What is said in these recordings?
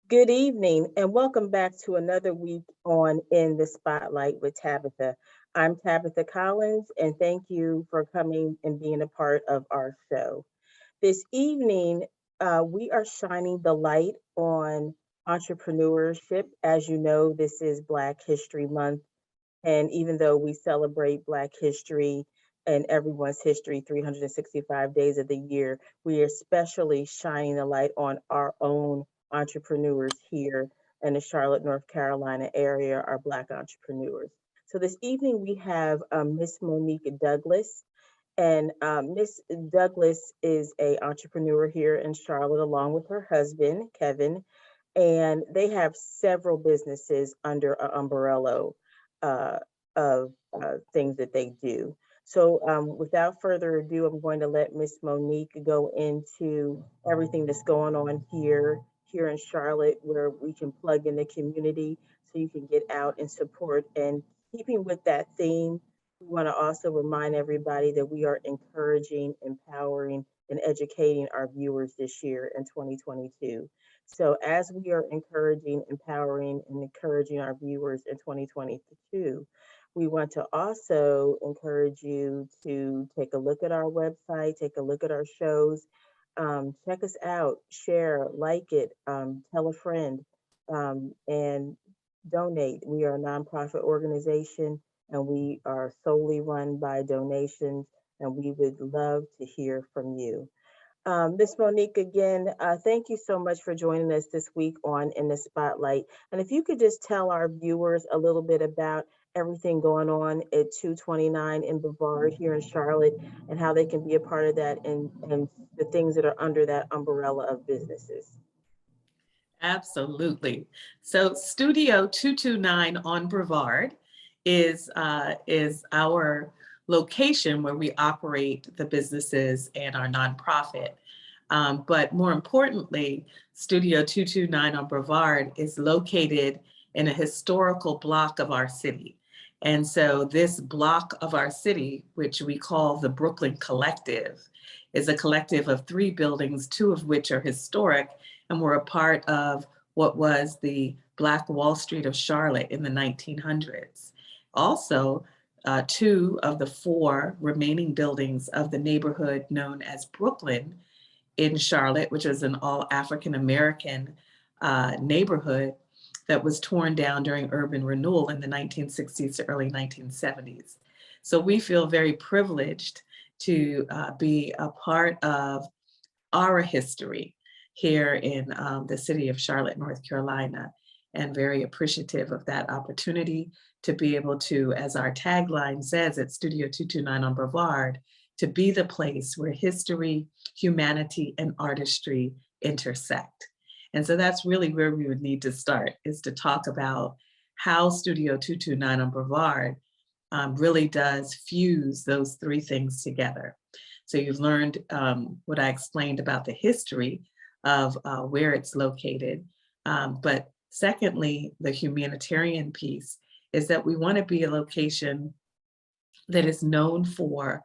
Good evening and welcome back to another week on In the Spotlight with Tabitha. I'm Tabitha Collins and thank you for coming and being a part of our show. This evening, we are shining the light on entrepreneurship. As you know, this is Black History Month, and even though we celebrate Black history and everyone's history 365 days of the year, we are especially shining the light on our own entrepreneurs here in the Charlotte, North Carolina area, our Black entrepreneurs. So this evening we have Miss Monique Douglas. And Miss Douglas is a entrepreneur here in Charlotte, along with her husband Kevin, and they have several businesses under an umbrella uh, of things that they do. So, without further ado, I'm going to let Miss Monique go into everything that's going on here in Charlotte, where we can plug in the community, so you can get out and support. And keeping with that theme, we want to also remind everybody that we are encouraging, empowering, and educating our viewers this year in 2022. So, as we are encouraging, empowering, and encouraging our viewers in 2022, we want to also encourage you to take a look at our website, take a look at our shows, check us out, share, like it, tell a friend, and donate. We are a nonprofit organization and we are solely run by donations, and we would love to hear from you. Miss Monique, again, thank you so much for joining us this week on In the Spotlight. And if you could just tell our viewers a little bit about everything going on at 229 in Brevard here in Charlotte and how they can be a part of that and the things that are under that umbrella of businesses. Absolutely. So Studio 229 on Brevard is our location where we operate the businesses and our nonprofit. But more importantly, Studio 229 on Brevard is located in a historical block of our city. And so this block of our city, which we call the Brooklyn Collective, is a collective of three buildings, two of which are historic and were a part of what was the Black Wall Street of Charlotte in the 1900s. Also, two of the four remaining buildings of the neighborhood known as Brooklyn in Charlotte, which is an all African American neighborhood that was torn down during urban renewal in the 1960s to early 1970s. So we feel very privileged to be a part of our history here in the city of Charlotte, North Carolina, and very appreciative of that opportunity to be able to, as our tagline says at Studio 229 on Brevard, to be the place where history, humanity, and artistry intersect. And so that's really where we would need to start, is to talk about how Studio 229 on Brevard really does fuse those three things together. So you've learned what I explained about the history of where it's located. But secondly, the humanitarian piece is that we want to be a location that is known for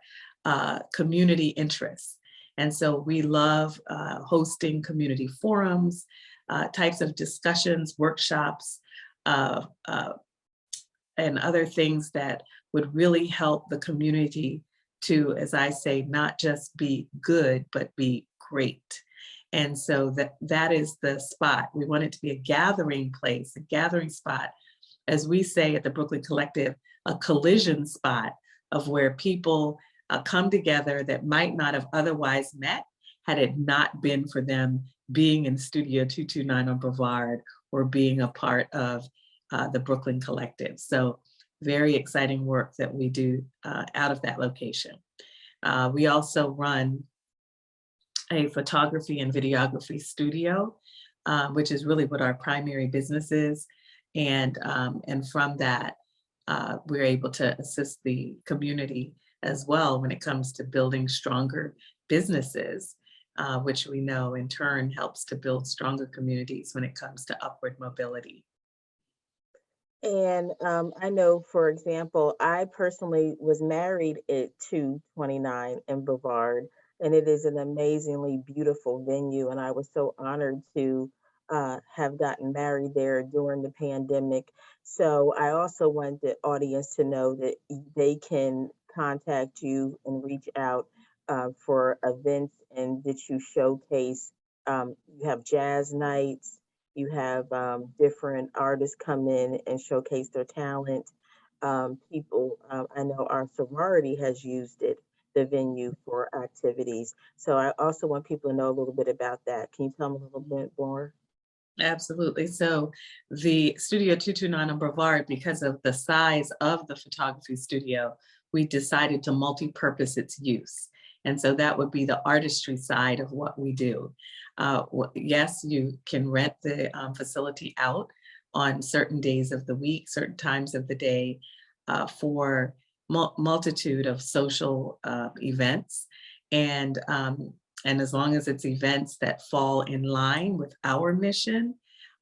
community interests. And so we love hosting community forums, types of discussions, workshops, uh, uh, and other things that would really help the community to, as I say, not just be good, but be great. And so that is the spot. We want it to be a gathering place, a gathering spot, as we say at the Brooklyn Collective, a collision spot of where people come together that might not have otherwise met had it not been for them being in Studio 229 on Brevard or being a part of the Brooklyn Collective. So very exciting work that we do out of that location. We also run a photography and videography studio, which is really what our primary business is. And from that, we're able to assist the community as well when it comes to building stronger businesses, which we know in turn helps to build stronger communities when it comes to upward mobility. And I know, for example, I personally was married at 229 in Brevard, and it is an amazingly beautiful venue. And I was so honored to have gotten married there during the pandemic. So I also want the audience to know that they can contact you and reach out for events and that you showcase. You have jazz nights, you have different artists come in and showcase their talent. People, I know our sorority has used it, the venue for activities. So I also want people to know a little bit about that. Can you tell me a little bit more? Absolutely. So the Studio 229 on Brevard, because of the size of the photography studio, we decided to multi-purpose its use. And so that would be the artistry side of what we do. Yes, you can rent the facility out on certain days of the week, certain times of the day, for multitude of social events. And and as long as it's events that fall in line with our mission,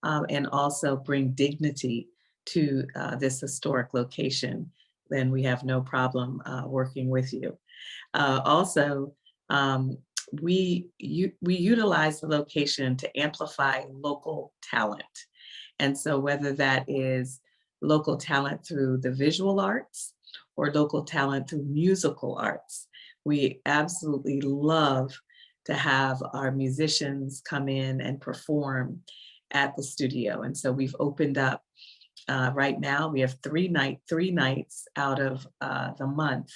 and also bring dignity to this historic location, then we have no problem working with you. Also, we utilize the location to amplify local talent. And so whether that is local talent through the visual arts or local talent through musical arts, we absolutely love to have our musicians come in and perform at the studio. And so we've opened up right now, we have three nights out of the month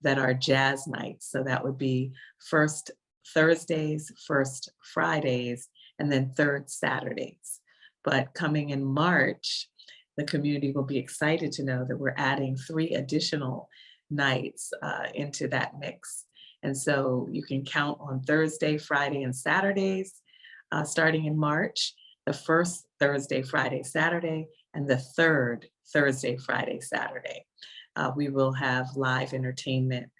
that are jazz nights. So that would be first Thursdays, first Fridays, and then third Saturdays. But coming in March, the community will be excited to know that we're adding 3 additional nights into that mix. And so you can count on Thursday, Friday, and Saturdays starting in March, the first Thursday, Friday, Saturday, and the third Thursday, Friday, Saturday. We will have live entertainment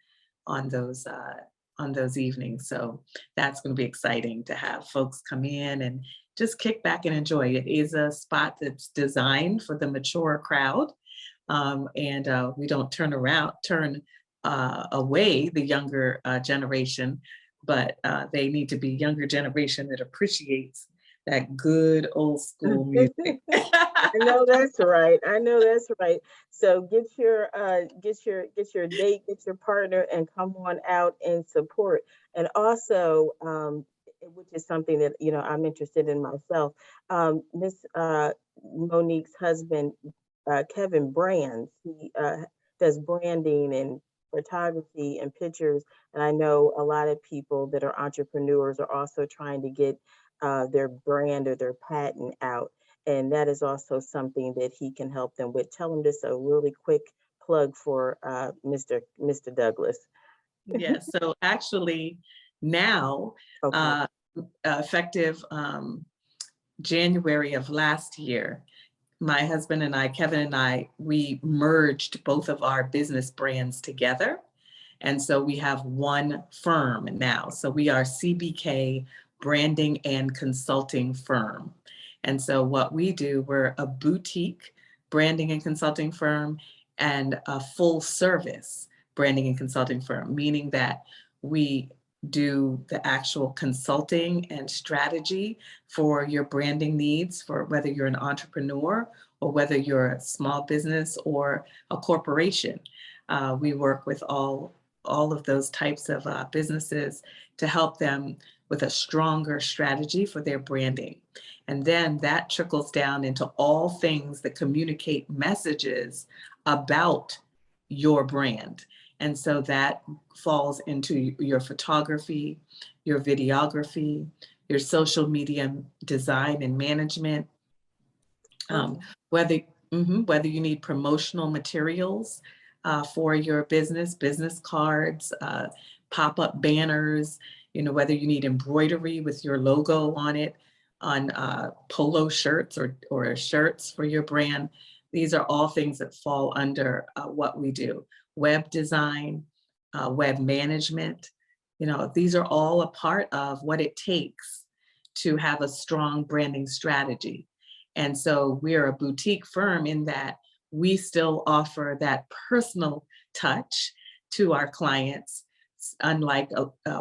on those evenings. So that's going to be exciting to have folks come in and just kick back and enjoy. It is a spot that's designed for the mature crowd, and we don't turn away the younger generation, but they need to be younger generation that appreciates that good old school music. I know that's right. I know that's right. So get your date, get your partner, and come on out and support. And also, which is something that I'm interested in myself. Miss Monique's husband, Kevin Brands, he does branding and photography and pictures. And I know a lot of people that are entrepreneurs are also trying to get their brand or their patent out. And that is also something that he can help them with. Tell him this a really quick plug for Mr. Douglas. Yes, so actually now, Okay. effective January of last year, my husband and I, Kevin and I, we merged both of our business brands together. And so we have one firm now. So we are CBK Branding and Consulting Firm. And so what we do, we're a boutique branding and consulting firm and a full service branding and consulting firm, meaning that we do the actual consulting and strategy for your branding needs, for whether you're an entrepreneur or whether you're a small business or a corporation. We work with all of those types of businesses to help them with a stronger strategy for their branding. And then that trickles down into all things that communicate messages about your brand. And so that falls into your photography, your videography, your social media design and management, Okay. whether whether you need promotional materials for your business cards, pop-up banners, whether you need embroidery with your logo on it, on polo shirts or shirts for your brand. These are all things that fall under what we do. Web design, web management, these are all a part of what it takes to have a strong branding strategy. And so we're a boutique firm in that we still offer that personal touch to our clients, unlike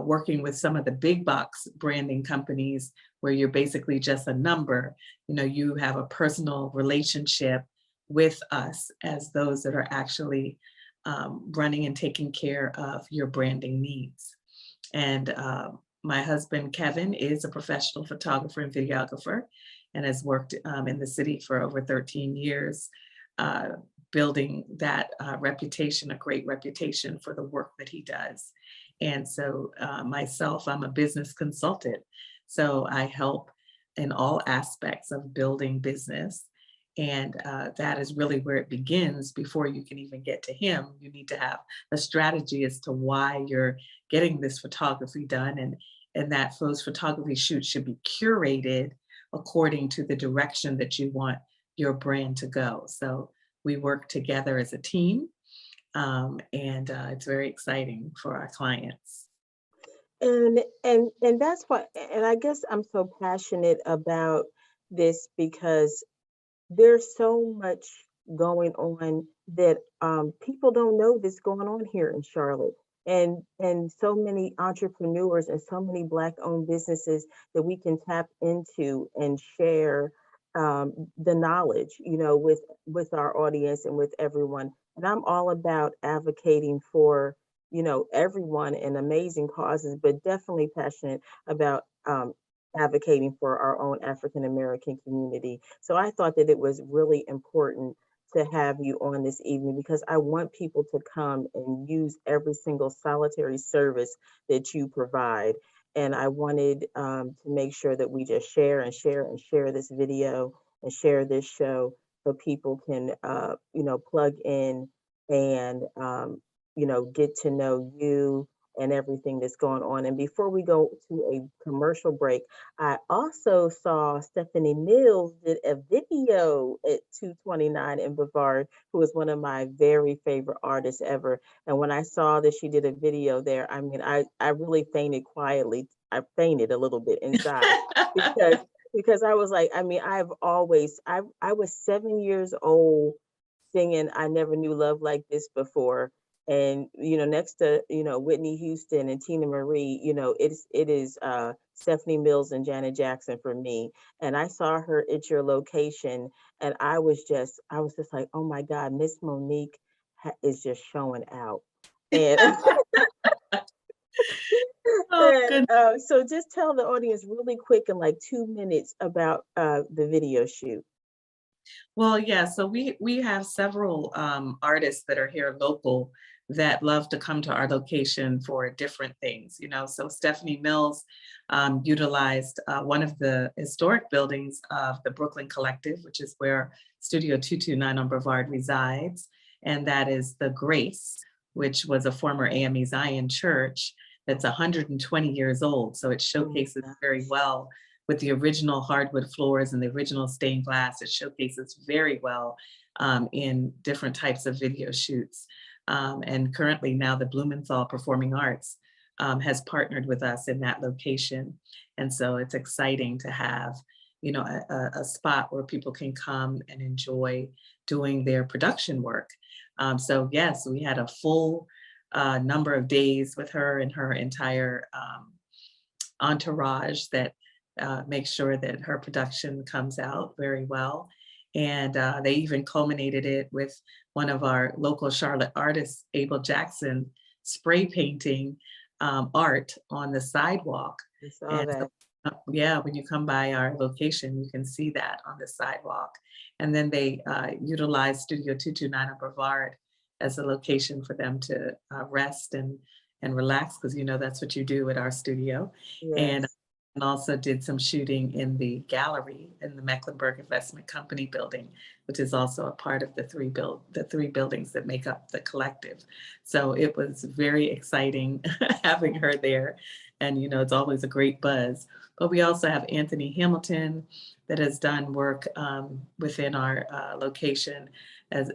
working with some of the big box branding companies where you're basically just a number. You have a personal relationship with us as those that are actually running and taking care of your branding needs. And my husband, Kevin, is a professional photographer and videographer and has worked in the city for over 13 years, uh, building that reputation, a great reputation for the work that he does. And so myself, I'm a business consultant. So I help in all aspects of building business. And that is really where it begins. Before you can even get to him, you need to have a strategy as to why you're getting this photography done. And that those photography shoots should be curated according to the direction that you want your brand to go. So we work together as a team, and it's very exciting for our clients. And that's why, and I guess I'm so passionate about this because there's so much going on that people don't know that's going on here in Charlotte. And so many entrepreneurs and so many Black owned businesses that we can tap into and share the knowledge, with our audience and with everyone. And I'm all about advocating for, everyone and amazing causes, but definitely passionate about advocating for our own African American community. So I thought that it was really important to have you on this evening because I want people to come and use every single solitary service that you provide. And I wanted to make sure that we just share and share and share this video and share this show so people can, plug in and, get to know you and everything that's going on. And before we go to a commercial break, I also saw Stephanie Mills did a video at 229 in Brevard, who is one of my very favorite artists ever. And when I saw that she did a video there, I mean, I really fainted quietly. I fainted a little bit inside because I was like, I mean, I was 7 years old singing I Never Knew Love Like This Before. And next to Whitney Houston and Tina Marie, it is Stephanie Mills and Janet Jackson for me. And I saw her at your location, and I was just like, oh my God, Miss Monique is just showing out. And Oh, and good. so just tell the audience really quick in like 2 minutes about the video shoot. Well, yeah, so we have several artists that are here local that love to come to our location for different things. So Stephanie Mills utilized one of the historic buildings of the Brooklyn Collective, which is where Studio 229 on Brevard resides, and that is the Grace, which was a former AME Zion church that's 120 years old. So it showcases very well with the original hardwood floors and the original stained glass. It showcases very well in different types of video shoots. And currently now the Blumenthal Performing Arts has partnered with us in that location. And so it's exciting to have, a spot where people can come and enjoy doing their production work. So yes, we had a full number of days with her and her entire entourage that make sure that her production comes out very well. And they even culminated it with one of our local Charlotte artists, Abel Jackson, spray painting art on the sidewalk. I saw And that. so, yeah, when you come by our location, you can see that on the sidewalk. And then they utilized Studio 229 in Brevard as a location for them to rest and relax, because that's what you do at our studio. And Yes. also did some shooting in the gallery in the Mecklenburg Investment Company building, which is also a part of the three buildings that make up the collective. So it was very exciting having her there. And it's always a great buzz. But we also have Anthony Hamilton that has done work within our location as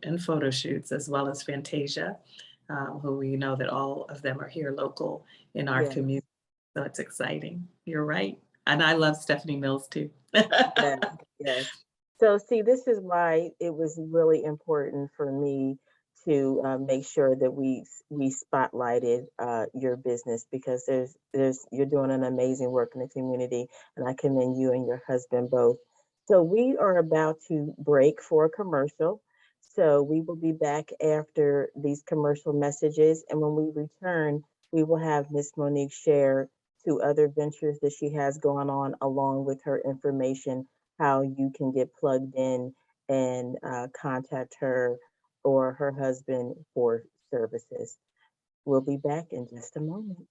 in photo shoots, as well as Fantasia, who we know that all of them are here local in our Yes. community. So it's exciting. You're right. And I love Stephanie Mills too. Yes. Yes. So see, this is why it was really important for me to make sure that we spotlighted your business, because you're doing an amazing work in the community, and I commend you and your husband both. So we are about to break for a commercial. So we will be back after these commercial messages, and when we return, we will have Miss Monique share two other ventures that she has going on, along with her information, how you can get plugged in and contact her or her husband for services. We'll be back in just a moment.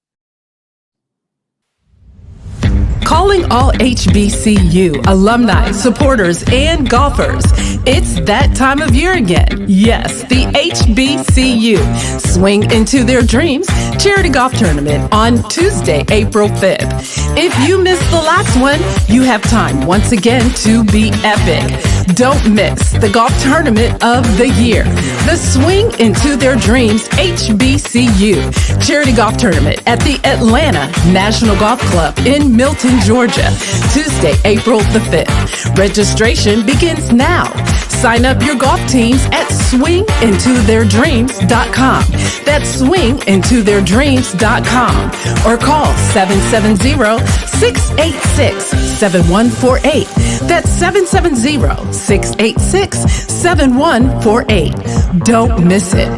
Calling all HBCU alumni, supporters, and golfers. It's that time of year again. Yes, the HBCU Swing Into Their Dreams charity golf tournament on Tuesday, April 5th. If you missed the last one, you have time once again to be epic. Don't miss the golf tournament of the year, the Swing Into Their Dreams HBCU Charity Golf Tournament at the Atlanta National Golf Club in Milton, Georgia, Tuesday, April the 5th. Registration begins now. Sign up your golf teams at swingintotheirdreams.com. That's swingintotheirdreams.com, or call 770-686-7148. That's 770-686-7148. Don't miss it.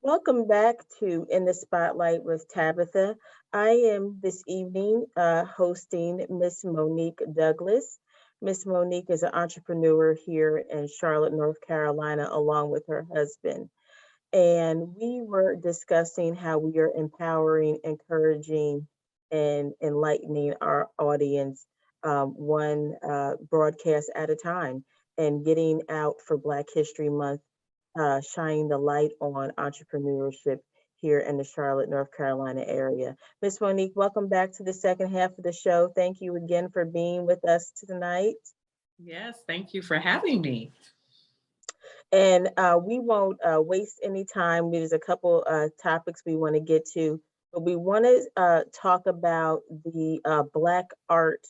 Welcome back to In the Spotlight with Tabitha. I am this evening hosting Miss Monique Douglas. Miss Monique is an entrepreneur here in Charlotte, North Carolina, along with her husband. And we were discussing how we are empowering, encouraging, and enlightening our audience, one broadcast at a time, and getting out for Black History Month, shining the light on entrepreneurship here in the Charlotte, North Carolina area. Miss Monique, welcome back to the second half of the show. Thank you again for being with us tonight. Yes, thank you for having me. And we won't waste any time. There's a couple topics we want to get to, but we want to talk about the Black Art,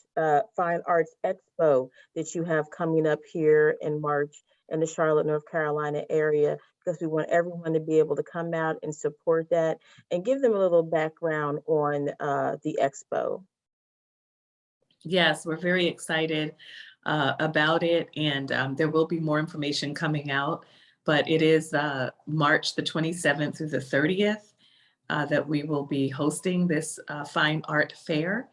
Fine Arts Expo that you have coming up here in March in the Charlotte, North Carolina area, because we want everyone to be able to come out and support that and give them a little background on the Expo. Yes, we're very excited about it, and there will be more information coming out, but it is March the 27th through the 30th that we will be hosting this fine art fair.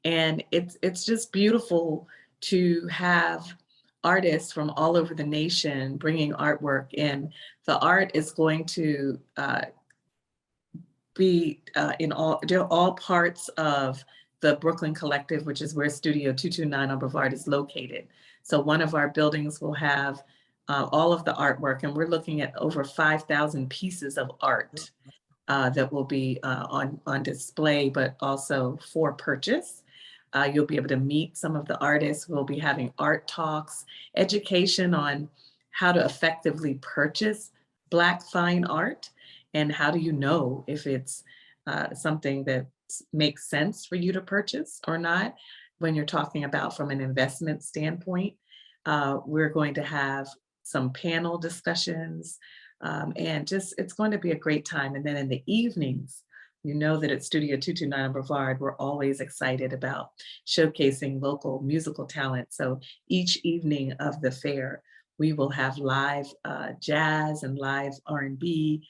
And it's just beautiful to have artists from all over the nation bringing artwork, and the art is going to be in all parts of the Brooklyn Collective, which is where Studio 229 on Brevard is located. So one of our buildings will have all of the artwork, and we're looking at over 5,000 pieces of art that will be on display, but also for purchase. You'll be able to meet some of the artists. We'll be having art talks, education on how to effectively purchase Black fine art, and how do you know if it's something that makes sense for you to purchase or not. When you're talking about from an investment standpoint, we're going to have some panel discussions, and just it's going to be a great time. And then in the evenings, you know that at Studio 229 on Brevard, we're always excited about showcasing local musical talent. So each evening of the fair, we will have live jazz and live R&B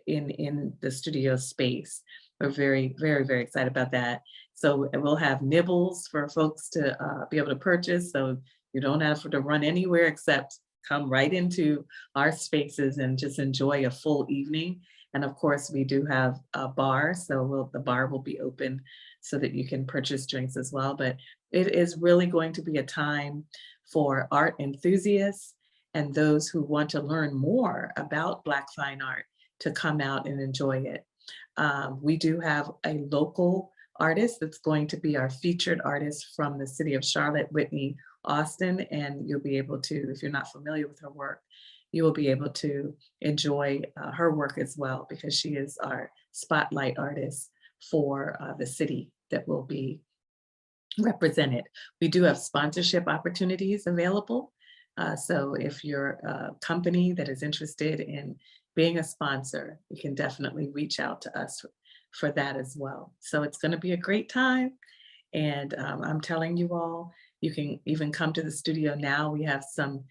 in the studio space. We're very, very, very excited about that. So we'll have nibbles for folks to be able to purchase. So you don't have to run anywhere except come right into our spaces and just enjoy a full evening. And of course, we do have a bar, so the bar will be open so that you can purchase drinks as well. But it is really going to be a time for art enthusiasts and those who want to learn more about Black fine art to come out and enjoy it. We do have a local artist that's going to be our featured artist from the city of Charlotte, Whitney Austin, and you'll be able to, if you're not familiar with her work, you will be able to enjoy her work as well, because she is our spotlight artist for the city that will be represented. We do have sponsorship opportunities available. So if you're a company that is interested in being a sponsor, you can definitely reach out to us for that as well. So it's going to be a great time. And I'm telling you all, you can even come to the studio now. We have some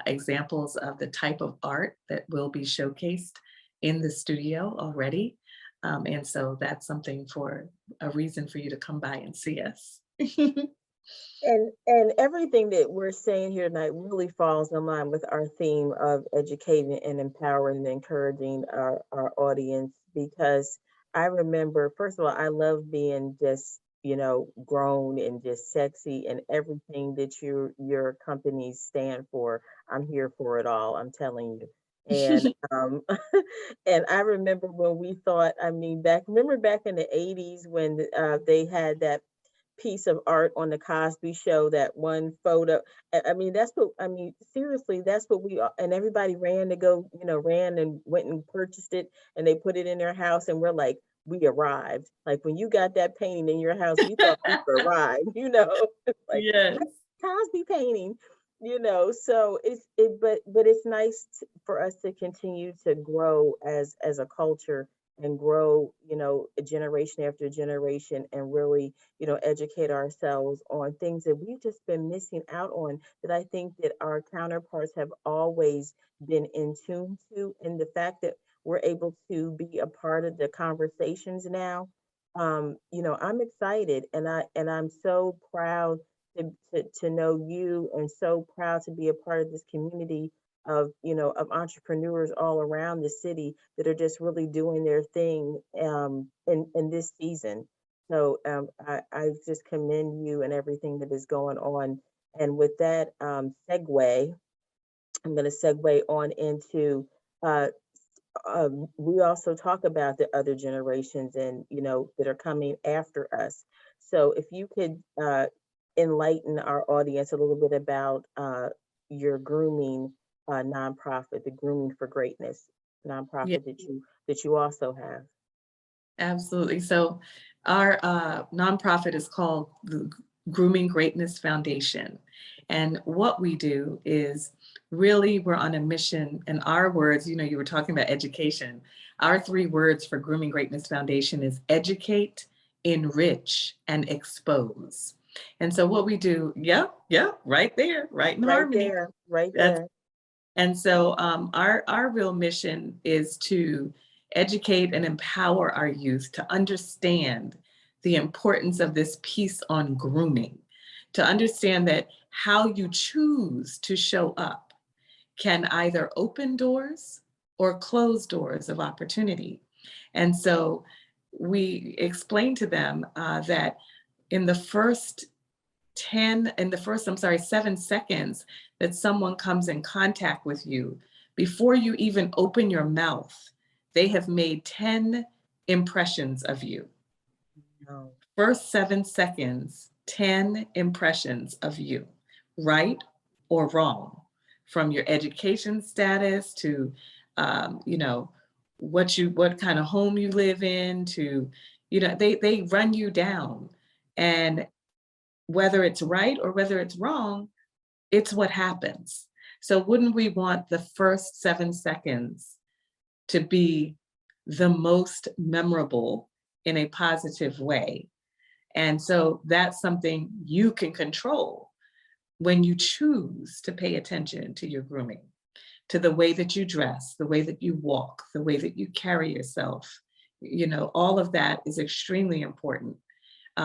examples of the type of art that will be showcased in the studio already. And so that's something for a reason for you to come by and see us. And everything that we're saying here tonight really falls in line with our theme of educating and empowering and encouraging our audience, because I remember, first of all, I love being just, grown and just sexy, and everything that your companies stand for. I'm here for it all, I'm telling you. And and I remember when we thought, remember back in the 80s when they had that piece of art on the Cosby Show, that one photo. That's what seriously, that's what we are. And everybody ran to go, ran and went and purchased it, and they put it in their house, and we're like, we arrived. Like when you got that painting in your house, we thought we arrived. It's like Yes. Cosby painting. So but it's nice for us to continue to grow as a culture, and grow, a generation after generation, and really, educate ourselves on things that we've just been missing out on, that I think that our counterparts have always been in tune to. And the fact that we're able to be a part of the conversations now, I'm excited, and I'm so proud to know you, and so proud to be a part of this community of entrepreneurs all around the city that are just really doing their thing in this season. So I just commend you and everything that is going on. And with that segue, I'm going to segue on into we also talk about the other generations, and that are coming after us. So if you could enlighten our audience a little bit about your grooming nonprofit, the Grooming for Greatness Yeah, nonprofit that you also have. absolutely. So our nonprofit is called the Grooming Greatness Foundation. And what we do is really, we're on a mission. In our words, you were talking about education. Our 3 words for Grooming Greatness Foundation is educate, enrich, and expose. And so what we do, yeah, right there, right in harmony. Right That's, there. and so our real mission is to educate and empower our youth to understand the importance of this piece on grooming, to understand that how you choose to show up can either open doors or close doors of opportunity. And so we explain to them that in the first 7 seconds that someone comes in contact with you, before you even open your mouth, they have made 10 impressions of you. No. First 7 seconds, 10 impressions of you, right or wrong, from your education status to, what kind of home you live in, to, they run you down. And whether it's right or whether it's wrong, it's what happens. So wouldn't we want the first 7 seconds to be the most memorable in a positive way? And so that's something you can control when you choose to pay attention to your grooming, to the way that you dress, the way that you walk, the way that you carry yourself. All of that is extremely important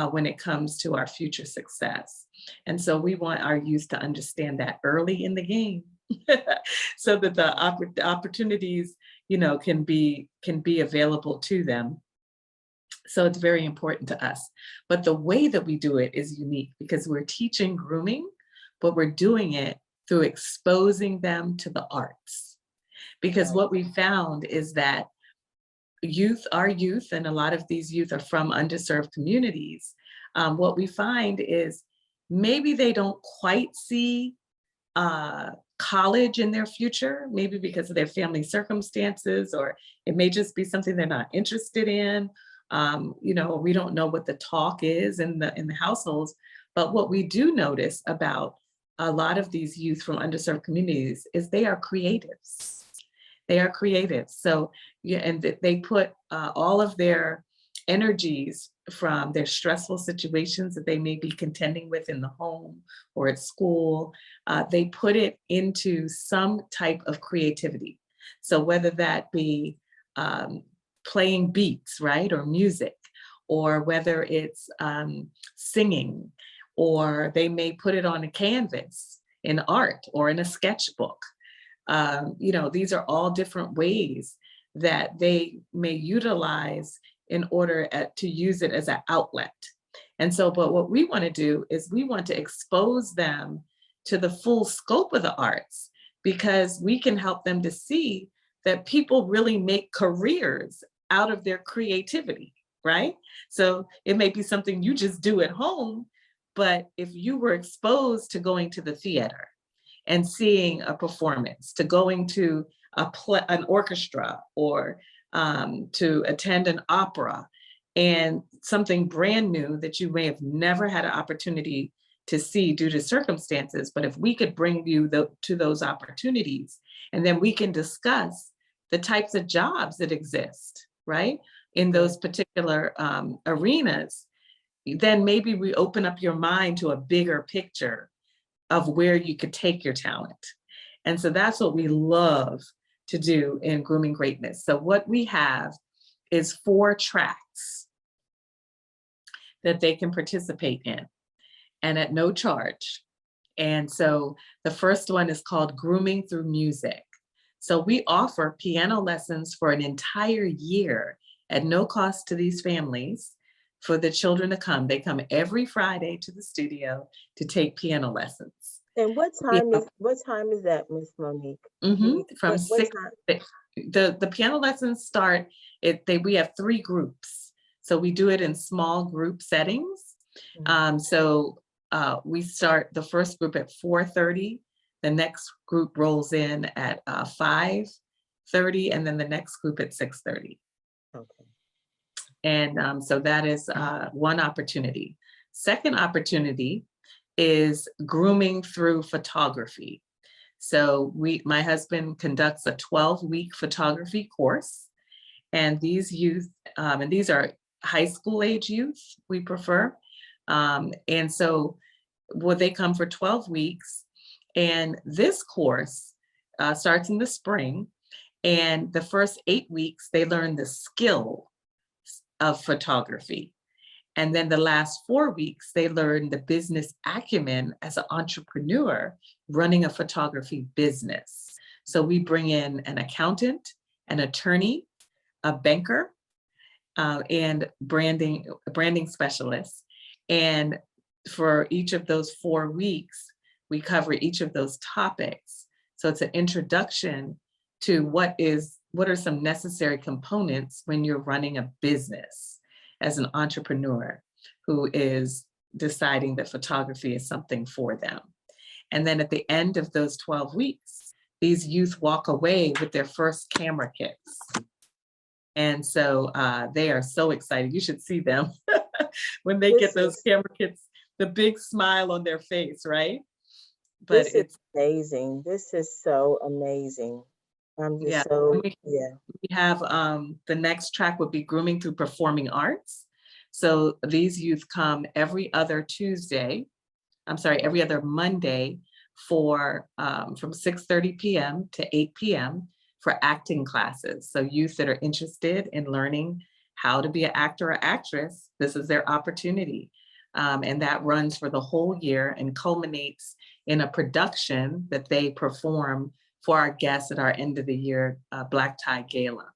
when it comes to our future success. And so we want our youth to understand that early in the game so that the opportunities, can be available to them. So it's very important to us. But the way that we do it is unique, because we're teaching grooming, but we're doing it through exposing them to the arts. Because Right. what we found is that our youth, and a lot of these youth are from underserved communities. What we find is maybe they don't quite see college in their future, maybe because of their family circumstances, or it may just be something they're not interested in, We don't know what the talk is in the households, but what we do notice about a lot of these youth from underserved communities is they are creatives. They are creative. So, yeah, and they put all of their energies from their stressful situations that they may be contending with in the home or at school, they put it into some type of creativity. So whether that be playing beats, right, or music, or whether it's singing, or they may put it on a canvas in art or in a sketchbook. These are all different ways that they may utilize in order to use it as an outlet. And so, but what we want to do is we want to expose them to the full scope of the arts, because we can help them to see that people really make careers out of their creativity, right? So it may be something you just do at home, but if you were exposed to going to the theater and seeing a performance, to going to an orchestra, or to attend an opera, and something brand new that you may have never had an opportunity to see due to circumstances, but if we could bring you to those opportunities, and then we can discuss the types of jobs that exist, right, in those particular arenas, then maybe we open up your mind to a bigger picture of where you could take your talent. And so that's what we love to do in Grooming Greatness. So what we have is 4 tracks that they can participate in, and at no charge. And so the first one is called Grooming Through Music. So we offer piano lessons for an entire year at no cost to these families for the children to come. They come every Friday to the studio to take piano lessons. And what time is that, Miss Monique? From what 6, the piano lessons start, we have 3 groups. So we do it in small group settings. We start the first group at 4:30, the next group rolls in at 5:30, and then the next group at 6:30. Okay. And so that is one opportunity. Second opportunity is grooming through photography. So my husband conducts a 12-week photography course, and these youth, and these are high school age youth, we prefer. And so they come for 12 weeks, and this course starts in the spring, and the first 8 weeks, they learn the skill of photography. And then the last 4 weeks, they learn the business acumen as an entrepreneur running a photography business. So we bring in an accountant, an attorney, a banker, and branding specialist. And for each of those 4 weeks, we cover each of those topics. So it's an introduction to what are some necessary components when you're running a business as an entrepreneur who is deciding that photography is something for them. And then at the end of those 12 weeks, these youth walk away with their first camera kits. And so they are so excited. You should see them when they get those camera kits, the big smile on their face, right? But it's amazing. This is so amazing. I'm just We have the next track would be Grooming Through Performing Arts. So these youth come every other Monday for from 6:30 p.m. to 8 p.m. for acting classes. So youth that are interested in learning how to be an actor or actress, this is their opportunity. And that runs for the whole year and culminates in a production that they perform for our guests at our end of the year Black Tie Gala.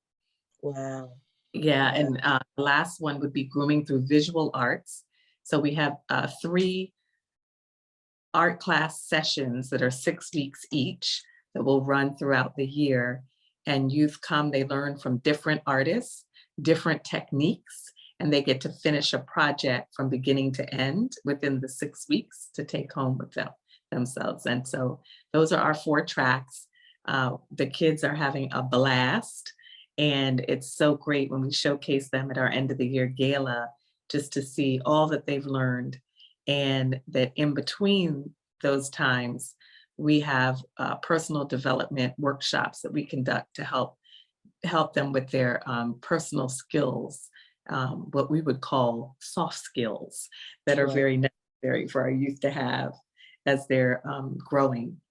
Wow. Yeah, and the last one would be Grooming Through Visual Arts. So we have 3 art class sessions that are 6 weeks each that will run throughout the year. And youth come, they learn from different artists, different techniques, and they get to finish a project from beginning to end within the 6 weeks to take home with themselves. And so those are our 4 tracks. The kids are having a blast. And it's so great when we showcase them at our end of the year gala, just to see all that they've learned. And that in between those times, we have personal development workshops that we conduct to help them with their personal skills, what we would call soft skills that are Right. very necessary for our youth to have as they're growing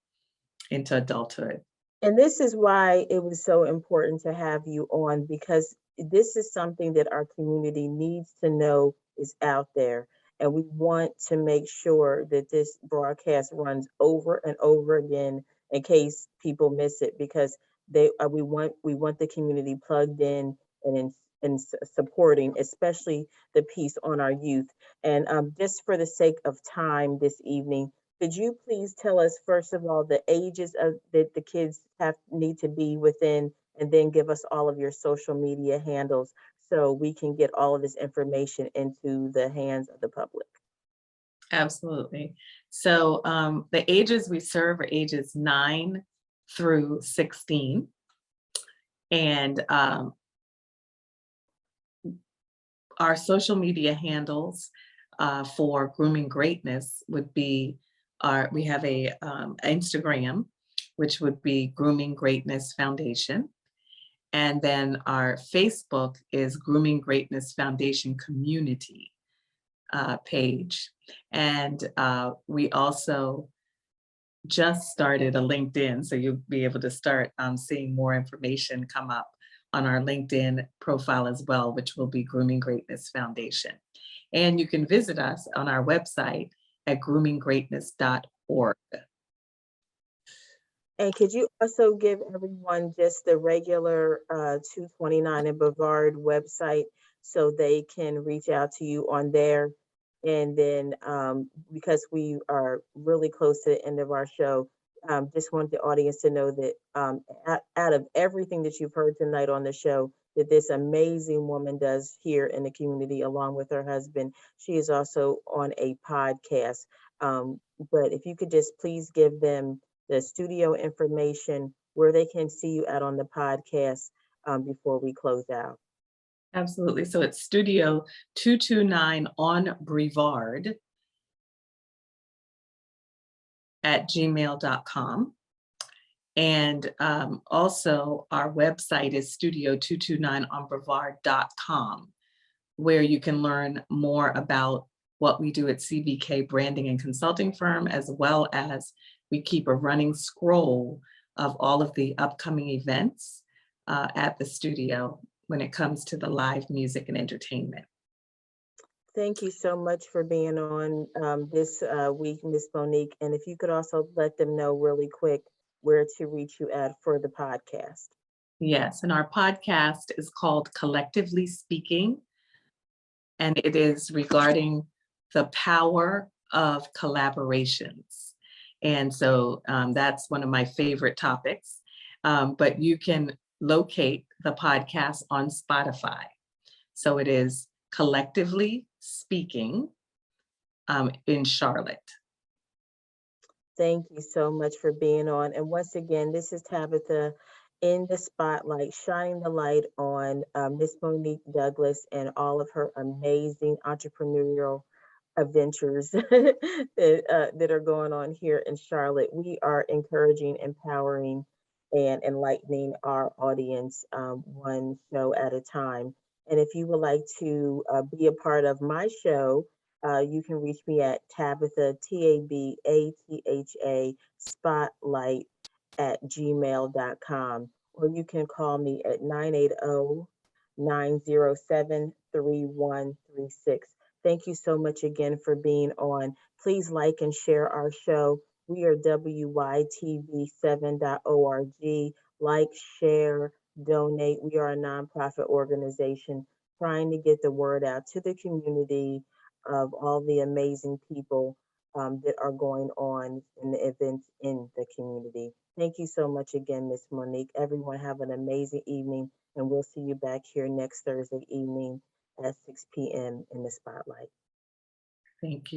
into adulthood. And this is why it was so important to have you on, because this is something that our community needs to know is out there. And we want to make sure that this broadcast runs over and over again in case people miss it, because we want the community plugged in and supporting, especially the piece on our youth. And just for the sake of time this evening, could you please tell us, first of all, the ages of that the kids need to be within, and then give us all of your social media handles so we can get all of this information into the hands of the public? Absolutely. So the ages we serve are ages 9 through 16. And our social media handles for Grooming Greatness would be we have a Instagram, which would be Grooming Greatness Foundation. And then our Facebook is Grooming Greatness Foundation Community page. And we also just started a LinkedIn, so you'll be able to start seeing more information come up on our LinkedIn profile as well, which will be Grooming Greatness Foundation. And you can visit us on our website at groominggreatness.org. And could you also give everyone just the regular 229 and Brevard website so they can reach out to you on there? And then because we are really close to the end of our show, just want the audience to know that out of everything that you've heard tonight on the show, that this amazing woman does here in the community along with her husband, she is also on a podcast. But if you could just please give them the studio information, where they can see you out on the podcast before we close out. Absolutely. So it's Studio 229 on Brevard at gmail.com. And also our website is studio229onbrevard.com, where you can learn more about what we do at CBK Branding and Consulting Firm, as well as we keep a running scroll of all of the upcoming events at the studio when it comes to the live music and entertainment. Thank you so much for being on this week, Miss Monique. And if you could also let them know really quick where to reach you at for the podcast. Yes, and our podcast is called Collectively Speaking, and it is regarding the power of collaborations. And so that's one of my favorite topics. But you can locate the podcast on Spotify. So it is Collectively Speaking in Charlotte. Thank you so much for being on. And once again, this is Tabitha in the spotlight, shining the light on Miss Monique Douglas and all of her amazing entrepreneurial adventures that are going on here in Charlotte. We are encouraging, empowering, and enlightening our audience one show at a time. And if you would like to be a part of my show, you can reach me at Tabitha, Tabatha, spotlight at gmail.com. Or you can call me at 980-907-3136. Thank you so much again for being on. Please like and share our show. We are WYTV7.org. Like, share, donate. We are a nonprofit organization trying to get the word out to the community of all the amazing people that are going on in the events in the community. Thank you so much again, Miss Monique. Everyone have an amazing evening, and we'll see you back here next Thursday evening at 6 p.m. in the Spotlight. Thank you.